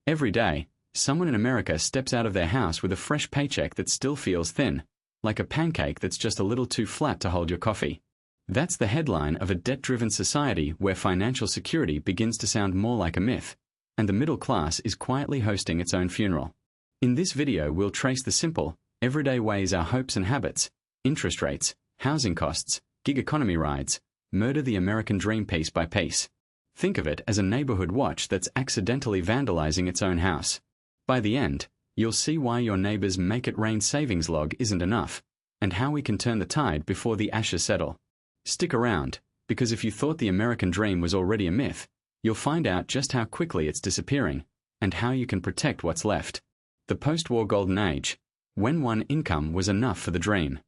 Every day, someone in America steps out of their house with a fresh paycheck that still feels thin, like a pancake that's just a little too flat to hold your coffee. That's the headline of a debt-driven society where financial security begins to sound more like a myth, and the middle class is quietly hosting its own funeral. In this video, we'll trace the simple, everyday ways our hopes and habits, interest rates, housing costs, gig economy rides, murder the American dream piece by piece. Think of it as a neighborhood watch that's accidentally vandalizing its own house. By the end, you'll see why your neighbor's make-it-rain savings log isn't enough, and how we can turn the tide before the ashes settle. Stick around, because if you thought the American dream was already a myth, you'll find out just how quickly it's disappearing, and how you can protect what's left. The post-war golden age, when one income was enough for the dream.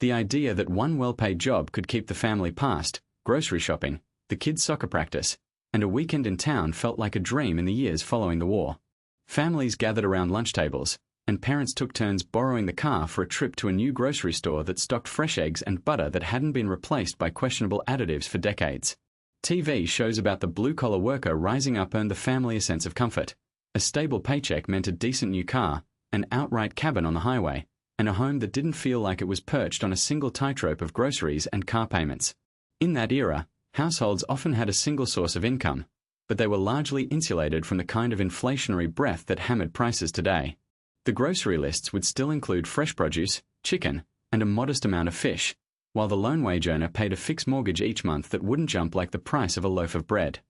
The idea that one well-paid job could keep the family past, grocery shopping, the kids' soccer practice, and a weekend in town felt like a dream in the years following the war. Families gathered around lunch tables, and parents took turns borrowing the car for a trip to a new grocery store that stocked fresh eggs and butter that hadn't been replaced by questionable additives for decades. TV shows about the blue-collar worker rising up earned the family a sense of comfort. A stable paycheck meant a decent new car, an outright cabin on the highway, and a home that didn't feel like it was perched on a single tightrope of groceries and car payments. In that era, households often had a single source of income, but they were largely insulated from the kind of inflationary breath that hammered prices today. The grocery lists would still include fresh produce, chicken, and a modest amount of fish, while the lone wage earner paid a fixed mortgage each month that wouldn't jump like the price of a loaf of bread.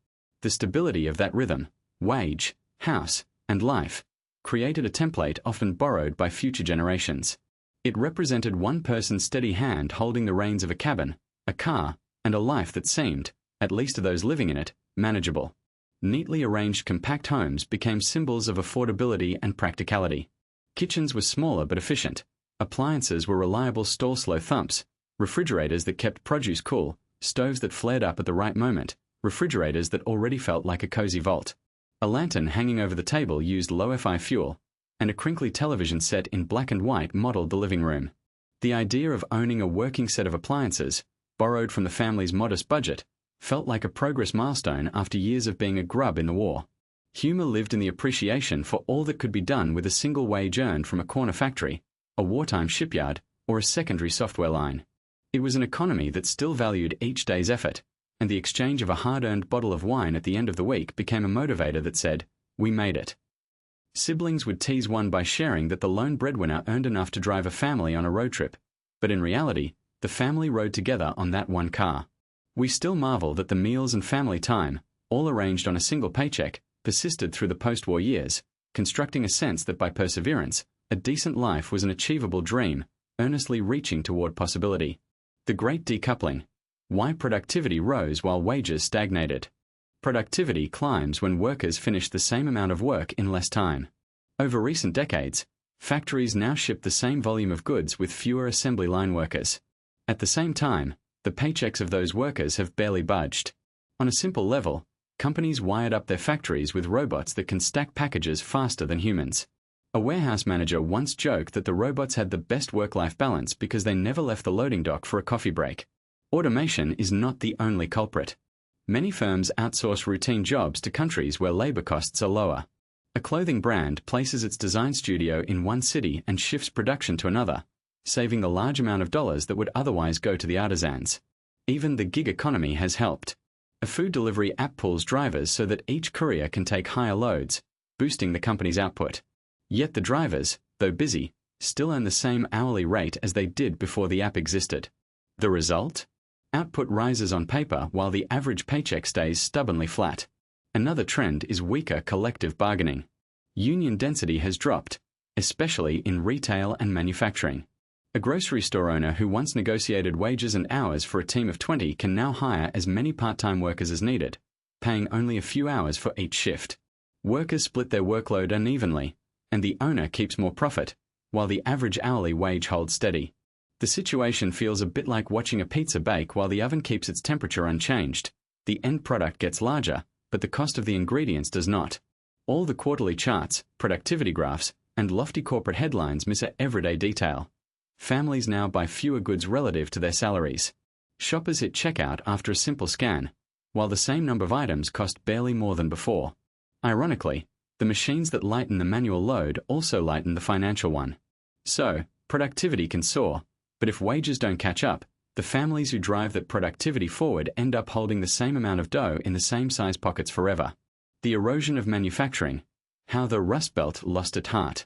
The stability of that rhythm, wage, house, and life, created a template often borrowed by future generations. It represented one person's steady hand holding the reins of a cabin, a car, and a life that seemed, at least to those living in it, manageable. Neatly arranged compact homes became symbols of affordability and practicality. Kitchens were smaller but efficient. Appliances were reliable stall-slow thumps, refrigerators that kept produce cool, stoves that flared up at the right moment, refrigerators that already felt like a cozy vault. A lantern hanging over the table used low-fi fuel, and a crinkly television set in black and white modeled the living room. The idea of owning a working set of appliances, borrowed from the family's modest budget, felt like a progress milestone after years of being a grub in the war. Humor lived in the appreciation for all that could be done with a single wage earned from a corner factory, a wartime shipyard, or a secondary software line. It was an economy that still valued each day's effort, and the exchange of a hard-earned bottle of wine at the end of the week became a motivator that said, "We made it." Siblings would tease one by sharing that the lone breadwinner earned enough to drive a family on a road trip, but in reality, the family rode together on that one car. We still marvel that the meals and family time, all arranged on a single paycheck, persisted through the post-war years, constructing a sense that by perseverance, a decent life was an achievable dream, earnestly reaching toward possibility. The Great Decoupling. Why productivity rose while wages stagnated. Productivity climbs when workers finish the same amount of work in less time. Over recent decades, factories now ship the same volume of goods with fewer assembly line workers. At the same time, the paychecks of those workers have barely budged. On a simple level, companies wired up their factories with robots that can stack packages faster than humans. A warehouse manager once joked that the robots had the best work-life balance because they never left the loading dock for a coffee break. Automation is not the only culprit. Many firms outsource routine jobs to countries where labor costs are lower. A clothing brand places its design studio in one city and shifts production to another, saving the large amount of dollars that would otherwise go to the artisans. Even the gig economy has helped. A food delivery app pulls drivers so that each courier can take higher loads, boosting the company's output. Yet the drivers, though busy, still earn the same hourly rate as they did before the app existed. The result? Output rises on paper while the average paycheck stays stubbornly flat. Another trend is weaker collective bargaining. Union density has dropped, especially in retail and manufacturing. A grocery store owner who once negotiated wages and hours for a team of 20 can now hire as many part-time workers as needed, paying only a few hours for each shift. Workers split their workload unevenly, and the owner keeps more profit, while the average hourly wage holds steady. The situation feels a bit like watching a pizza bake while the oven keeps its temperature unchanged. The end product gets larger, but the cost of the ingredients does not. All the quarterly charts, productivity graphs, and lofty corporate headlines miss an everyday detail. Families now buy fewer goods relative to their salaries. Shoppers hit checkout after a simple scan, while the same number of items cost barely more than before. Ironically, The machines that lighten the manual load also lighten the financial one. So, productivity can soar, but if wages don't catch up, the families who drive that productivity forward end up holding the same amount of dough in the same size pockets forever. The erosion of manufacturing. How the Rust Belt lost its heart.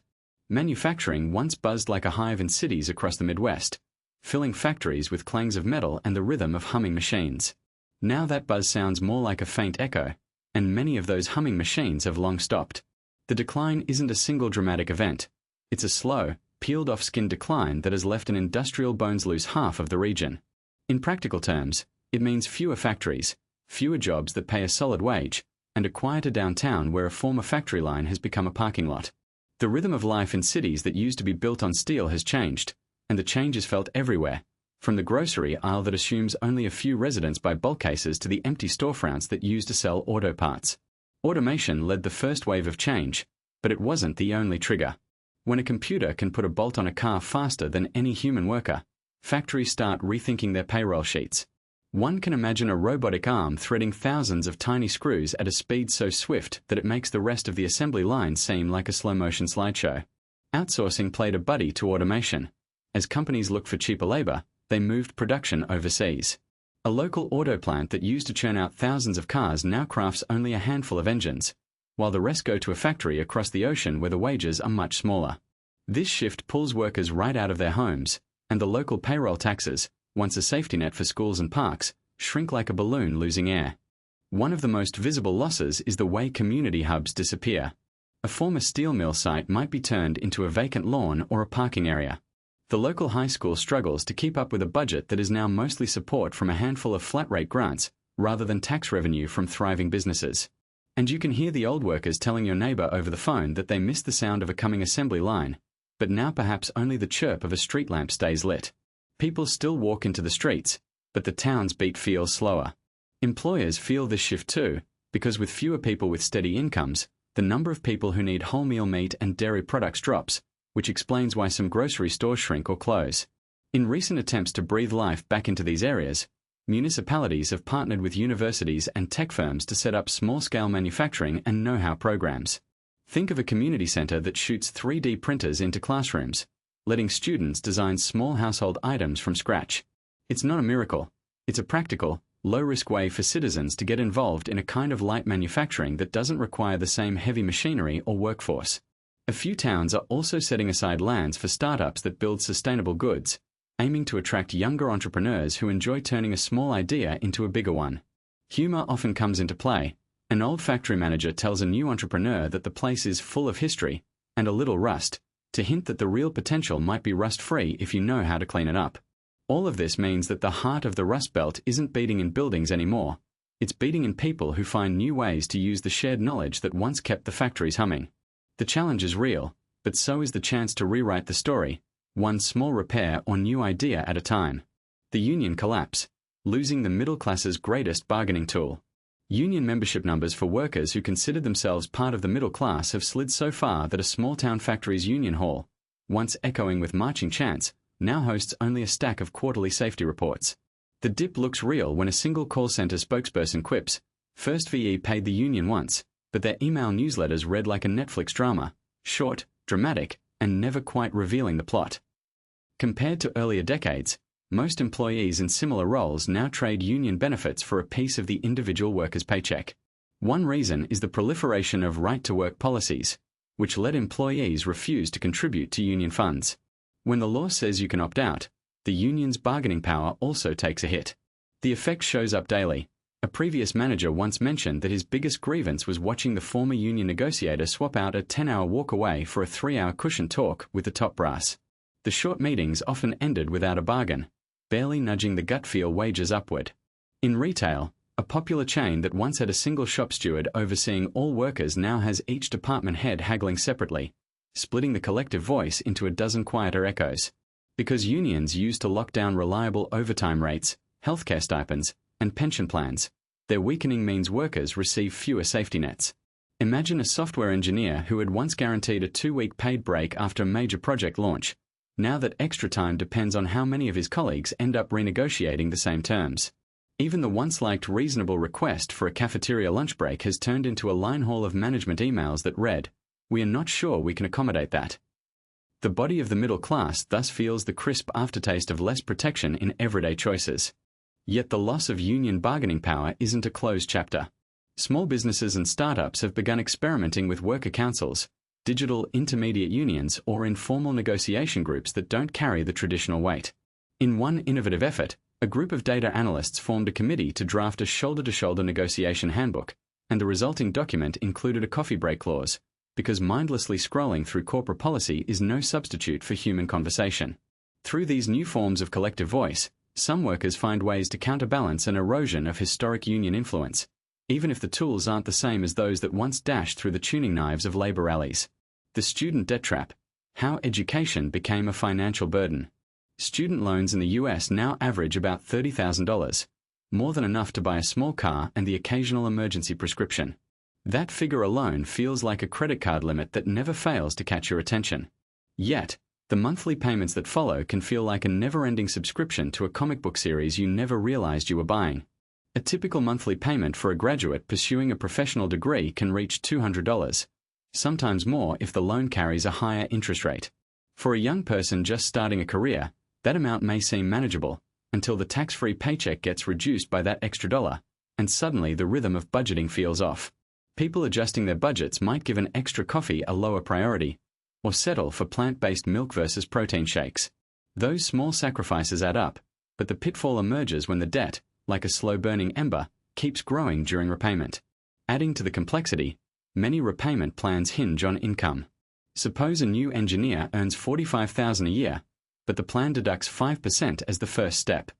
Manufacturing once buzzed like a hive in cities across the Midwest, filling factories with clangs of metal and the rhythm of humming machines. Now that buzz sounds more like a faint echo, and many of those humming machines have long stopped. The decline isn't a single dramatic event. It's a slow, peeled-off skin decline that has left an industrial bones-loose half of the region. In practical terms, it means fewer factories, fewer jobs that pay a solid wage, and a quieter downtown where a former factory line has become a parking lot. The rhythm of life in cities that used to be built on steel has changed, and the change is felt everywhere, from the grocery aisle that assumes only a few residents by bulk cases to the empty storefronts that use to sell auto parts. Automation led the first wave of change, but it wasn't the only trigger. When a computer can put a bolt on a car faster than any human worker, factories start rethinking their payroll sheets. One can imagine a robotic arm threading thousands of tiny screws at a speed so swift that it makes the rest of the assembly line seem like a slow-motion slideshow. Outsourcing played a buddy to automation. As companies looked for cheaper labor, they moved production overseas. A local auto plant that used to churn out thousands of cars now crafts only a handful of engines, while the rest go to a factory across the ocean where the wages are much smaller. This shift pulls workers right out of their homes, and the local payroll taxes, once a safety net for schools and parks, shrink like a balloon losing air. One of the most visible losses is the way community hubs disappear. A former steel mill site might be turned into a vacant lawn or a parking area. The local high school struggles to keep up with a budget that is now mostly support from a handful of flat-rate grants, rather than tax revenue from thriving businesses. And you can hear the old workers telling your neighbor over the phone that they miss the sound of a coming assembly line, but now perhaps only the chirp of a street lamp stays lit. People still walk into the streets, but the town's beat feels slower. Employers feel this shift too, because with fewer people with steady incomes, the number of people who need wholemeal meat and dairy products drops, which explains why some grocery stores shrink or close. In recent attempts to breathe life back into these areas, municipalities have partnered with universities and tech firms to set up small-scale manufacturing and know-how programs. Think of a community center that shoots 3D printers into classrooms, letting students design small household items from scratch. It's not a miracle. It's a practical, low-risk way for citizens to get involved in a kind of light manufacturing that doesn't require the same heavy machinery or workforce. A few towns are also setting aside lands for startups that build sustainable goods, aiming to attract younger entrepreneurs who enjoy turning a small idea into a bigger one. Humor often comes into play. An old factory manager tells a new entrepreneur that the place is full of history and a little rust, to hint that the real potential might be rust-free if you know how to clean it up. All of this means that the heart of the Rust Belt isn't beating in buildings anymore. It's beating in people who find new ways to use the shared knowledge that once kept the factories humming. The challenge is real, but so is the chance to rewrite the story, one small repair or new idea at a time. The union collapse, losing the middle class's greatest bargaining tool. Union membership numbers for workers who consider themselves part of the middle class have slid so far that a small-town factory's union hall, once echoing with marching chants, now hosts only a stack of quarterly safety reports. The dip looks real when a single call center spokesperson quips, "First VE paid the union once, but their email newsletters read like a Netflix drama, short, dramatic, and never quite revealing the plot." Compared to earlier decades, most employees in similar roles now trade union benefits for a piece of the individual worker's paycheck. One reason is the proliferation of right-to-work policies, which let employees refuse to contribute to union funds. When the law says you can opt out, the union's bargaining power also takes a hit. The effect shows up daily. A previous manager once mentioned that his biggest grievance was watching the former union negotiator swap out a 10-hour walk away for a 3-hour cushion talk with the top brass. The short meetings often ended without a bargain, barely nudging the gut feel wages upward. In retail, a popular chain that once had a single shop steward overseeing all workers now has each department head haggling separately, splitting the collective voice into a dozen quieter echoes. Because unions used to lock down reliable overtime rates, healthcare stipends, and pension plans, their weakening means workers receive fewer safety nets. Imagine a software engineer who had once guaranteed a 2-week paid break after a major project launch. Now that extra time depends on how many of his colleagues end up renegotiating the same terms. Even the once-liked reasonable request for a cafeteria lunch break has turned into a line haul of management emails that read, "We are not sure we can accommodate that." The body of the middle class thus feels the crisp aftertaste of less protection in everyday choices. Yet the loss of union bargaining power isn't a closed chapter. Small businesses and startups have begun experimenting with worker councils, digital intermediate unions, or informal negotiation groups that don't carry the traditional weight. In one innovative effort, a group of data analysts formed a committee to draft a shoulder-to-shoulder negotiation handbook, and the resulting document included a coffee break clause, because mindlessly scrolling through corporate policy is no substitute for human conversation. Through these new forms of collective voice, some workers find ways to counterbalance an erosion of historic union influence, even if the tools aren't the same as those that once dashed through the tuning knives of labor rallies. The student debt trap: how education became a financial burden. Student loans in the US now average about $30,000, more than enough to buy a small car and the occasional emergency prescription. That figure alone feels like a credit card limit that never fails to catch your attention. Yet, the monthly payments that follow can feel like a never-ending subscription to a comic book series you never realized you were buying. A typical monthly payment for a graduate pursuing a professional degree can reach $200, sometimes more if the loan carries a higher interest rate. For a young person just starting a career, that amount may seem manageable, until the tax-free paycheck gets reduced by that extra dollar, and suddenly the rhythm of budgeting feels off. People adjusting their budgets might give an extra coffee a lower priority, or settle for plant-based milk versus protein shakes. Those small sacrifices add up, but the pitfall emerges when the debt, like a slow-burning ember, keeps growing during repayment. Adding to the complexity, many repayment plans hinge on income. Suppose a new engineer earns $45,000 a year, but the plan deducts 5% as the first step.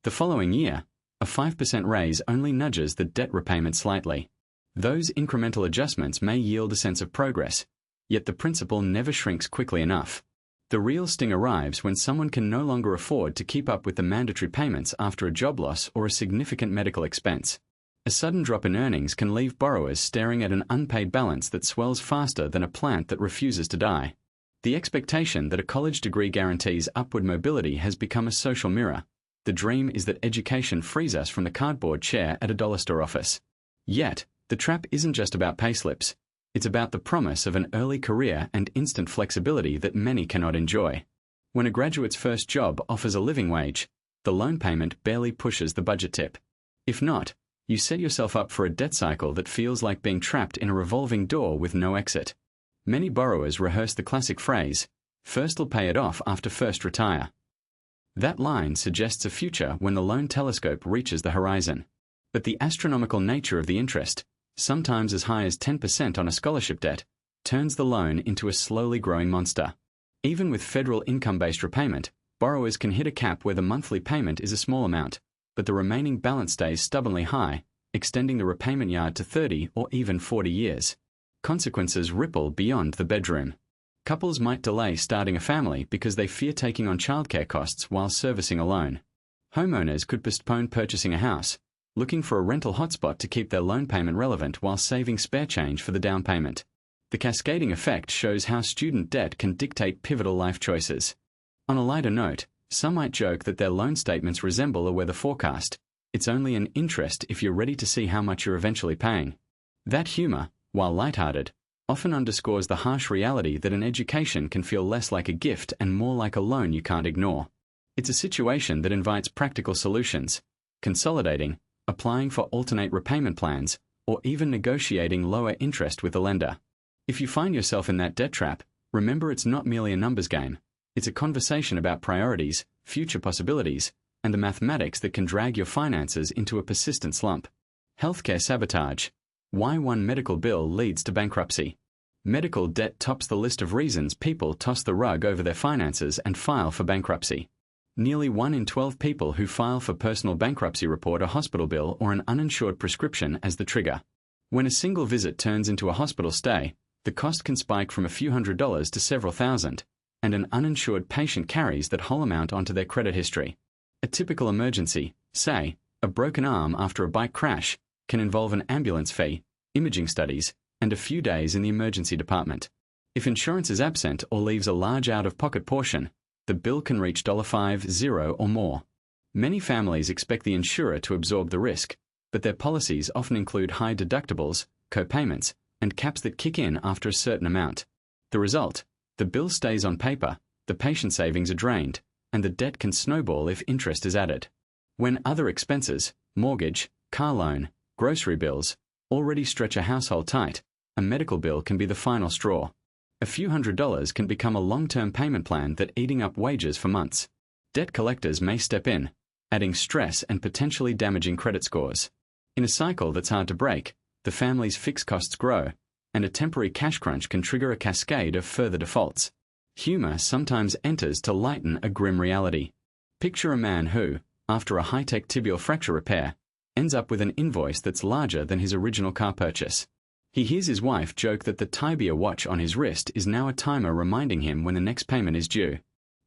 The following year, a 5% raise only nudges the debt repayment slightly. Those incremental adjustments may yield a sense of progress, yet the principal never shrinks quickly enough. The real sting arrives when someone can no longer afford to keep up with the mandatory payments after a job loss or a significant medical expense. A sudden drop in earnings can leave borrowers staring at an unpaid balance that swells faster than a plant that refuses to die. The expectation that a college degree guarantees upward mobility has become a social mirror. The dream is that education frees us from the cardboard chair at a dollar store office. Yet, the trap isn't just about payslips. It's about the promise of an early career and instant flexibility that many cannot enjoy. When a graduate's first job offers a living wage, the loan payment barely pushes the budget tip. If not, you set yourself up for a debt cycle that feels like being trapped in a revolving door with no exit. Many borrowers rehearse the classic phrase, "First'll pay it off after first retire." That line suggests a future when the loan telescope reaches the horizon. But the astronomical nature of the interest, sometimes as high as 10% on a scholarship debt, turns the loan into a slowly growing monster. Even with federal income-based repayment, borrowers can hit a cap where the monthly payment is a small amount, but the remaining balance stays stubbornly high, extending the repayment yard to 30 or even 40 years. Consequences ripple beyond the bedroom. Couples might delay starting a family because they fear taking on childcare costs while servicing a loan. Homeowners could postpone purchasing a house, looking for a rental hotspot to keep their loan payment relevant while saving spare change for the down payment. The cascading effect shows how student debt can dictate pivotal life choices. On a lighter note, some might joke that their loan statements resemble a weather forecast. It's only an interest if you're ready to see how much you're eventually paying. That humor, while lighthearted, often underscores the harsh reality that an education can feel less like a gift and more like a loan you can't ignore. It's a situation that invites practical solutions, consolidating, applying for alternate repayment plans, or even negotiating lower interest with the lender. If you find yourself in that debt trap, remember it's not merely a numbers game. It's a conversation about priorities, future possibilities, and the mathematics that can drag your finances into a persistent slump. Healthcare sabotage. Why one medical bill leads to bankruptcy. Medical debt tops the list of reasons people toss the rug over their finances and file for bankruptcy. Nearly 1 in 12 people who file for personal bankruptcy report a hospital bill or an uninsured prescription as the trigger. When a single visit turns into a hospital stay, the cost can spike from a few $100s to several thousand, and an uninsured patient carries that whole amount onto their credit history. A typical emergency, say, a broken arm after a bike crash, can involve an ambulance fee, imaging studies, and a few days in the emergency department. If insurance is absent or leaves a large out-of-pocket portion, the bill can reach $5, 0 or more. Many families expect the insurer to absorb the risk, but their policies often include high deductibles, co-payments, and caps that kick in after a certain amount. The result: the bill stays on paper, the patient savings are drained, and the debt can snowball if interest is added. When other expenses, mortgage, car loan, grocery bills, already stretch a household tight, a medical bill can be the final straw. A few $100s can become a long-term payment plan that eating up wages for months. Debt collectors may step in, adding stress and potentially damaging credit scores. In a cycle that's hard to break, the family's fixed costs grow, and a temporary cash crunch can trigger a cascade of further defaults. Humor sometimes enters to lighten a grim reality. Picture a man who, after a high-tech tibial fracture repair, ends up with an invoice that's larger than his original car purchase. He hears his wife joke that the tibia watch on his wrist is now a timer reminding him when the next payment is due.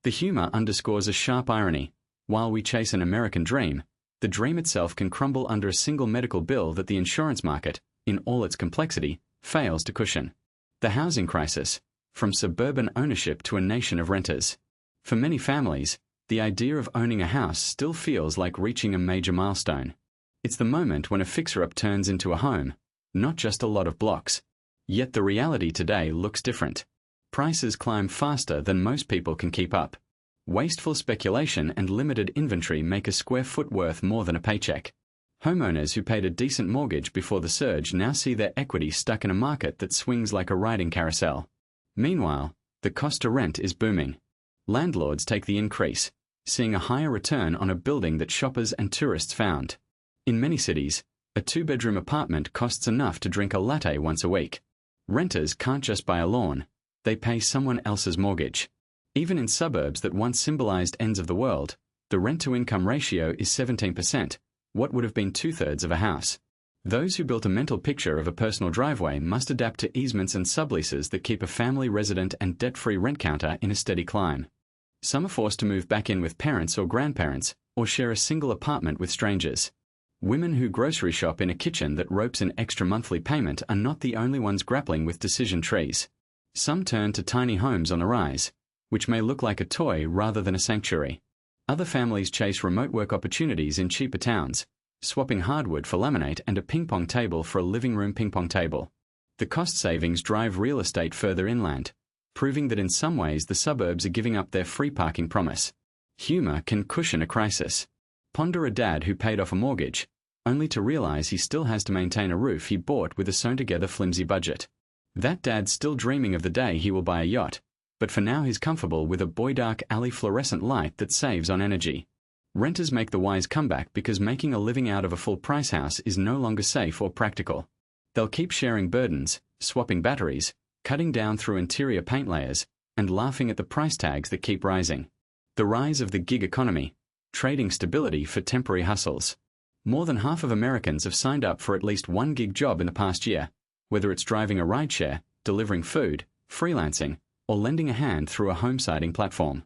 The humor underscores a sharp irony. While we chase an American dream, the dream itself can crumble under a single medical bill that the insurance market, in all its complexity, fails to cushion. The housing crisis, from suburban ownership to a nation of renters. For many families, the idea of owning a house still feels like reaching a major milestone. It's the moment when a fixer-up turns into a home, not just a lot of blocks. Yet the reality today looks different. Prices climb faster than most people can keep up. Wasteful speculation and limited inventory make a square foot worth more than a paycheck. Homeowners who paid a decent mortgage before the surge now see their equity stuck in a market that swings like a riding carousel. Meanwhile, the cost to rent is booming. Landlords take the increase, seeing a higher return on a building that shoppers and tourists found. In many cities, a two-bedroom apartment costs enough to drink a latte once a week. Renters can't just buy a lawn, they pay someone else's mortgage. Even in suburbs that once symbolized ends of the world, the rent-to-income ratio is 17%, what would have been two-thirds of a house. Those who built a mental picture of a personal driveway must adapt to easements and subleases that keep a family resident and debt-free rent counter in a steady climb. Some are forced to move back in with parents or grandparents, or share a single apartment with strangers. Women who grocery shop in a kitchen that ropes an extra monthly payment are not the only ones grappling with decision trees. Some turn to tiny homes on the rise, which may look like a toy rather than a sanctuary. Other families chase remote work opportunities in cheaper towns, swapping hardwood for laminate and a ping-pong table for a living room ping-pong table. The cost savings drive real estate further inland, proving that in some ways the suburbs are giving up their free parking promise. Humor can cushion a crisis. Ponder a dad who paid off a mortgage, only to realize he still has to maintain a roof he bought with a sewn-together flimsy budget. That dad's still dreaming of the day he will buy a yacht, but for now he's comfortable with a boy-dark alley fluorescent light that saves on energy. Renters make the wise comeback because making a living out of a full-price house is no longer safe or practical. They'll keep sharing burdens, swapping batteries, cutting down through interior paint layers, and laughing at the price tags that keep rising. The rise of the gig economy, trading stability for temporary hustles. More than half of Americans have signed up for at least one gig job in the past year, whether it's driving a rideshare, delivering food, freelancing, or lending a hand through a home-siding platform.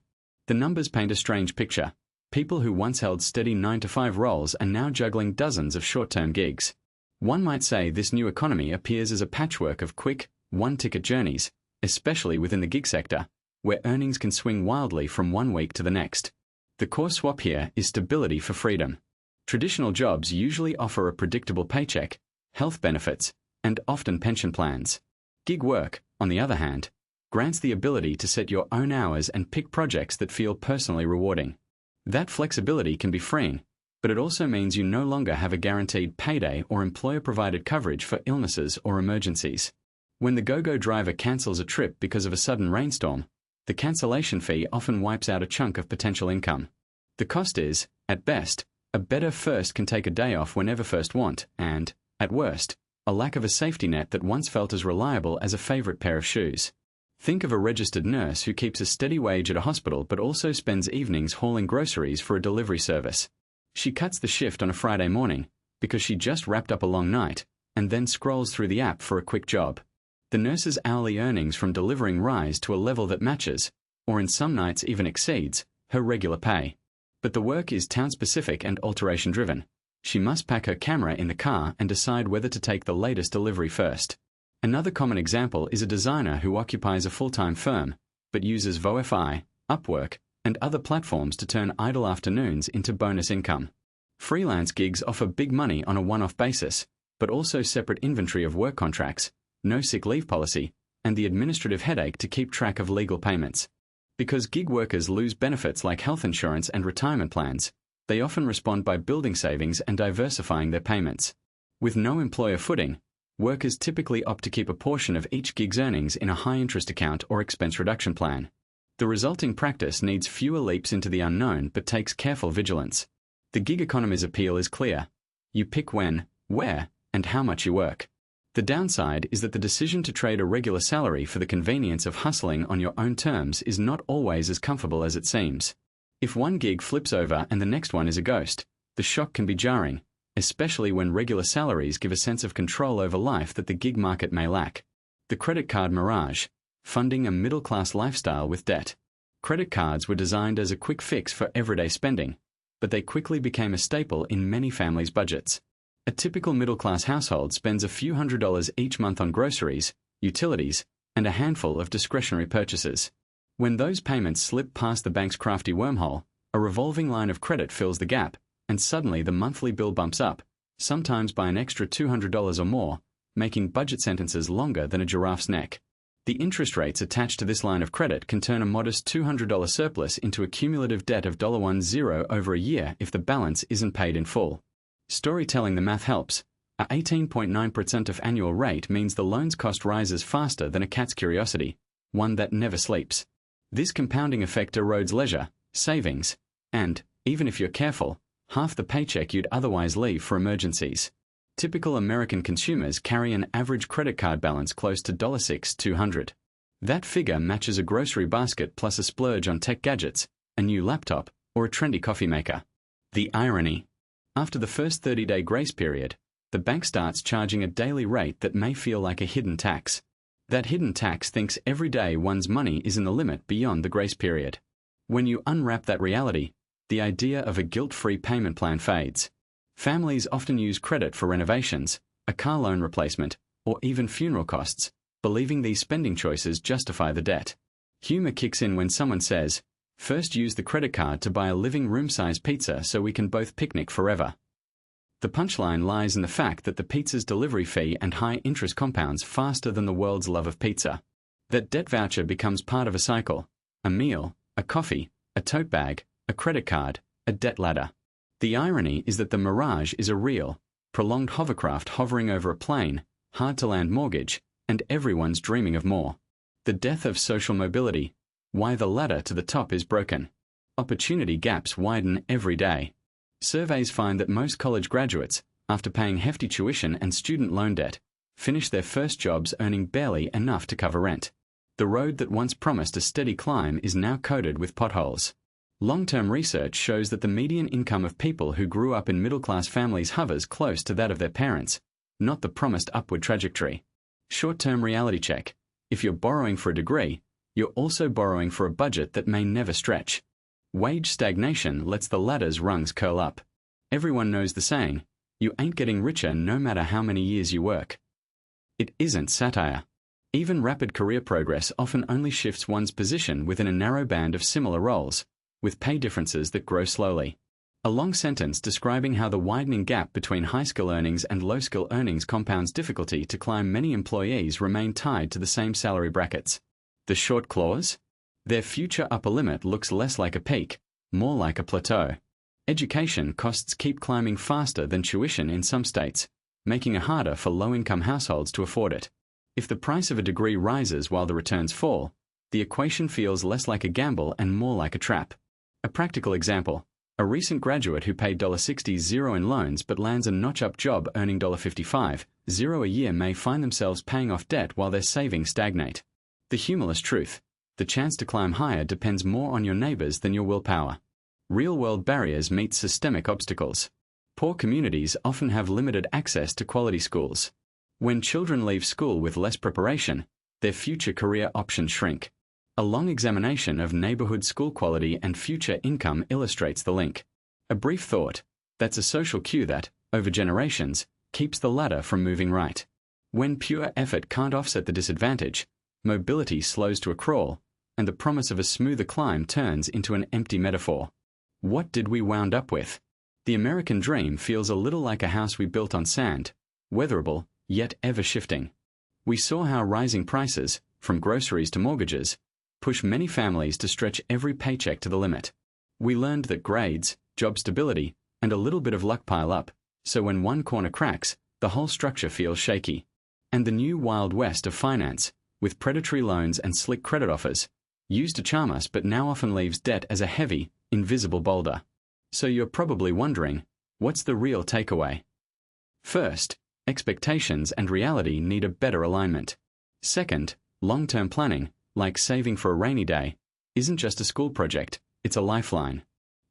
The numbers paint a strange picture. People who once held steady 9-to-5 roles are now juggling dozens of short-term gigs. One might say this new economy appears as a patchwork of quick, one-ticket journeys, especially within the gig sector, where earnings can swing wildly from one week to the next. The core swap here is stability for freedom. Traditional jobs usually offer a predictable paycheck, health benefits, and often pension plans. Gig work, on the other hand, grants the ability to set your own hours and pick projects that feel personally rewarding. That flexibility can be freeing, but it also means you no longer have a guaranteed payday or employer-provided coverage for illnesses or emergencies. When the go-go driver cancels a trip because of a sudden rainstorm, the cancellation fee often wipes out a chunk of potential income. The cost is, at best, a better first can take a day off whenever first want, and, at worst, a lack of a safety net that once felt as reliable as a favorite pair of shoes. Think of a registered nurse who keeps a steady wage at a hospital but also spends evenings hauling groceries for a delivery service. She cuts the shift on a Friday morning because she just wrapped up a long night and then scrolls through the app for a quick job. The nurse's hourly earnings from delivering rise to a level that matches, or in some nights even exceeds, her regular pay. But the work is town-specific and alteration-driven. She must pack her camera in the car and decide whether to take the latest delivery first. Another common example is a designer who occupies a full-time firm, but uses VoFi, Upwork, and other platforms to turn idle afternoons into bonus income. Freelance gigs offer big money on a one-off basis, but also separate inventory of work contracts, no sick leave policy, and the administrative headache to keep track of legal payments. Because gig workers lose benefits like health insurance and retirement plans, they often respond by building savings and diversifying their payments. With no employer footing, workers typically opt to keep a portion of each gig's earnings in a high-interest account or expense reduction plan. The resulting practice needs fewer leaps into the unknown but takes careful vigilance. The gig economy's appeal is clear. You pick when, where, and how much you work. The downside is that the decision to trade a regular salary for the convenience of hustling on your own terms is not always as comfortable as it seems. If one gig flips over and the next one is a ghost, the shock can be jarring, especially when regular salaries give a sense of control over life that the gig market may lack. The credit card mirage, funding a middle-class lifestyle with debt. Credit cards were designed as a quick fix for everyday spending, but they quickly became a staple in many families' budgets. A typical middle-class household spends a few $100s each month on groceries, utilities, and a handful of discretionary purchases. When those payments slip past the bank's crafty wormhole, a revolving line of credit fills the gap, and suddenly the monthly bill bumps up, sometimes by an extra $200 or more, making budget sentences longer than a giraffe's neck. The interest rates attached to this line of credit can turn a modest $200 surplus into a cumulative debt of $10 over a year if the balance isn't paid in full. Storytelling the math helps. A 18.9% of annual rate means the loan's cost rises faster than a cat's curiosity, one that never sleeps. This compounding effect erodes leisure, savings, and, even if you're careful, half the paycheck you'd otherwise leave for emergencies. Typical American consumers carry an average credit card balance close to $6,200. That figure matches a grocery basket plus a splurge on tech gadgets, a new laptop, or a trendy coffee maker. The irony. After the first 30-day grace period, the bank starts charging a daily rate that may feel like a hidden tax. That hidden tax thinks every day one's money is in the limit beyond the grace period. When you unwrap that reality, the idea of a guilt-free payment plan fades. Families often use credit for renovations, a car loan replacement, or even funeral costs, believing these spending choices justify the debt. Humor kicks in when someone says, "First use the credit card to buy a living room-size pizza so we can both picnic forever." The punchline lies in the fact that the pizza's delivery fee and high interest compounds faster than the world's love of pizza. That debt voucher becomes part of a cycle: a meal, a coffee, a tote bag, a credit card, a debt ladder. The irony is that the mirage is a real, prolonged hovercraft hovering over a plain, hard-to-land mortgage, and everyone's dreaming of more. The death of social mobility. Why the ladder to the top is broken. Opportunity gaps widen every day. Surveys find that most college graduates, after paying hefty tuition and student loan debt, finish their first jobs earning barely enough to cover rent. The road that once promised a steady climb is now coated with potholes. Long-term research shows that the median income of people who grew up in middle-class families hovers close to that of their parents, not the promised upward trajectory. Short-term reality check. If you're borrowing for a degree, you're also borrowing for a budget that may never stretch. Wage stagnation lets the ladder's rungs curl up. Everyone knows the saying, "You ain't getting richer no matter how many years you work." It isn't satire. Even rapid career progress often only shifts one's position within a narrow band of similar roles, with pay differences that grow slowly. A long sentence describing how the widening gap between high-skill earnings and low-skill earnings compounds difficulty to climb. Many employees remain tied to the same salary brackets. The short clause? Their future upper limit looks less like a peak, more like a plateau. Education costs keep climbing faster than tuition in some states, making it harder for low-income households to afford it. If the price of a degree rises while the returns fall, the equation feels less like a gamble and more like a trap. A practical example: a recent graduate who paid $60 in loans but lands a notch-up job earning $55 a year may find themselves paying off debt while their savings stagnate. The humorless truth: the chance to climb higher depends more on your neighbors than your willpower. Real-world barriers meet systemic obstacles. Poor communities often have limited access to quality schools. When children leave school with less preparation, their future career options shrink. A long examination of neighborhood school quality and future income illustrates the link. A brief thought: that's a social cue that, over generations, keeps the ladder from moving right. When pure effort can't offset the disadvantage, mobility slows to a crawl, and the promise of a smoother climb turns into an empty metaphor. What did we wound up with? The American dream feels a little like a house we built on sand, weatherable, yet ever-shifting. We saw how rising prices, from groceries to mortgages, push many families to stretch every paycheck to the limit. We learned that grades, job stability, and a little bit of luck pile up, so when one corner cracks, the whole structure feels shaky. And the new Wild West of finance, with predatory loans and slick credit offers, used to charm us but now often leaves debt as a heavy, invisible boulder. So you're probably wondering, what's the real takeaway? First, expectations and reality need a better alignment. Second, long-term planning, like saving for a rainy day, isn't just a school project, it's a lifeline.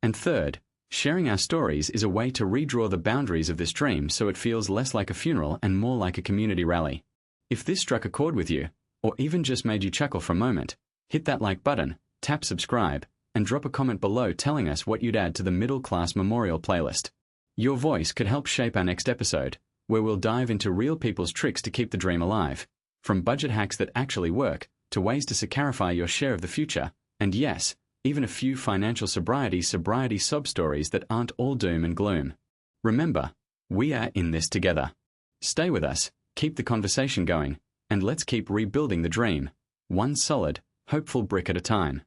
And third, sharing our stories is a way to redraw the boundaries of this dream so it feels less like a funeral and more like a community rally. If this struck a chord with you, or even just made you chuckle for a moment, hit that like button, tap subscribe, and drop a comment below telling us what you'd add to the Middle Class Memorial playlist. Your voice could help shape our next episode, where we'll dive into real people's tricks to keep the dream alive, from budget hacks that actually work, to ways to sacrifice your share of the future, and yes, even a few financial sobriety sob stories that aren't all doom and gloom. Remember, we are in this together. Stay with us, keep the conversation going, and let's keep rebuilding the dream, one solid, hopeful brick at a time.